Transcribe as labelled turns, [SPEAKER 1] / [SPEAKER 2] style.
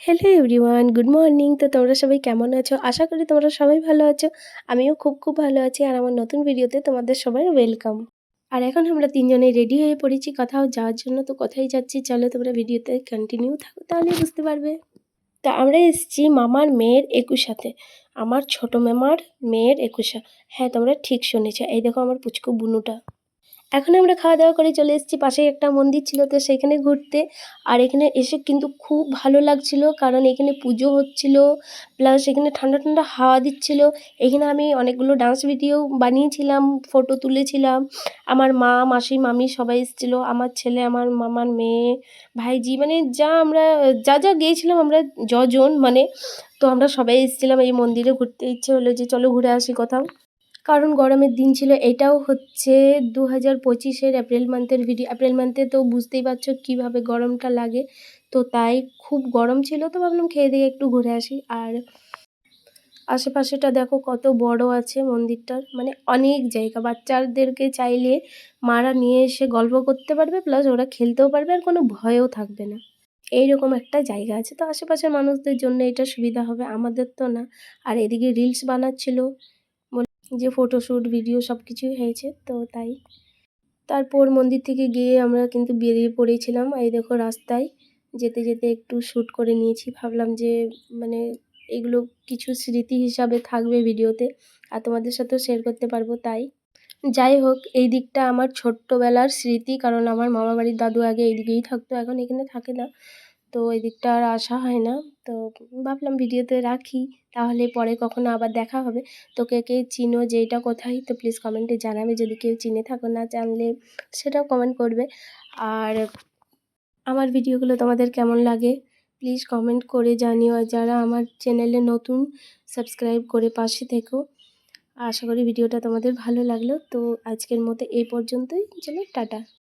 [SPEAKER 1] Hello everyone, good morning. তো তোমরা সবাই কেমন আছো? আশা করি তোমরা সবাই ভালো আছো। আমিও খুব ভালো আছি আর আমার নতুন ভিডিওতে তোমাদের সবার ওয়েলকাম। আর এখন আমরা ৩ জনেই রেডি হয়ে পড়েছি কোথাও যাওয়ার জন্য। তো কোথায় যাচ্ছি চলো তোমরা ভিডিওতে কন্টিনিউ থাকো, তাহলেই বুঝতে পারবে। তো আমরা এসেছি মামার মেয়ের একুশাতে। আমার ছোট মামার মেয়ের একুশা। হ্যাঁ, তোমরা ঠিক শুনেছো। এই দেখো আমার পুচকু বুনুটা। এখন আমরা খাওয়া-দাওয়া করে চলে এসেছি, পাশেই একটা মন্দির ছিল তো সেখানে ঘুরতে। আর এখানে এসে কিন্তু খুব ভালো লাগছিল, কারণ এখানে পুজো হচ্ছিল, প্লাস এখানে ঠান্ডা হাওয়া দিচ্ছিল। এখানে আমি অনেকগুলো ডান্স ভিডিও বানিয়েছিলাম, ফটো তুলেছিলাম। আমার মা, মাসি, মামি সবাই এসেছিল। আমার ছেলে, আমার মামার মেয়ে, ভাইঝি, মানে যা গিয়েছিলাম আমরা যজন মানে, তো আমরা সবাই এসেছিলাম এই মন্দিরে ঘুরতে। ইচ্ছে হলো যে চলো ঘুরে আসি কোথাও। কারণ গরমের দিন ছিল। এটাও হচ্ছে 2025-এর এপ্রিল মান্থের ভিডিও। এপ্রিল মান্থে তো বুঝতেই পারছো কীভাবে গরমটা লাগে। তো তাই খুব গরম ছিল, তো ভাবলাম খেয়ে দিয়ে একটু ঘুরে আসি। আর আশেপাশেটা দেখো কত বড় আছে মন্দিরটার, মানে অনেক জায়গা। বাচ্চাদেরকে চাইলে মারা নিয়ে এসে গল্প করতে পারবে, প্লাস ওরা খেলতেও পারবে আর কোনো ভয়ও থাকবে না। এইরকম একটা জায়গা আছে। তো আশেপাশের মানুষদের জন্য এটা সুবিধা হবে, আমাদের তো না। আর এদিকে রিলস বানাচ্ছিল যে ফটোশ্যুট, ভিডিও সব কিছুই হয়েছে, তো তাই। তারপর মন্দির থেকে গিয়ে আমরা কিন্তু বেরিয়ে পড়েছিলাম। এই দেখো রাস্তায় যেতে একটু শ্যুট করে নিয়েছি। ভাবলাম যে মানে এগুলো কিছু স্মৃতি হিসাবে থাকবে ভিডিওতে, আর তোমাদের সাথেও শেয়ার করতে পারবো তাই। যাই হোক, এই দিকটা আমার ছোট্টবেলার স্মৃতি, কারণ আমার মামাবাড়ির দাদু আগে এই দিকেই থাকতো, এখন এখানে থাকে না। তো এই দিকটা আর আসা হয় না। তো ভাবলাম ভিডিওতে রাখি, তাহলে পরে কখনো আবার দেখা হবে। তো কে চিনো যে এটা কোথায়, তো প্লিজ কমেন্টে জানাবে। যদি কেউ চিনে থাকো, না জানলে সেটাও কমেন্ট করবে। আর আমার ভিডিওগুলো তোমাদের কেমন লাগে প্লিজ কমেন্ট করে জানিও। আর যারা আমার চ্যানেলে নতুন, সাবস্ক্রাইব করে পাশে থেকো। আশা করি ভিডিওটা তোমাদের ভালো লাগলো। তো আজকের মতো এই পর্যন্তই। চলো টাটা।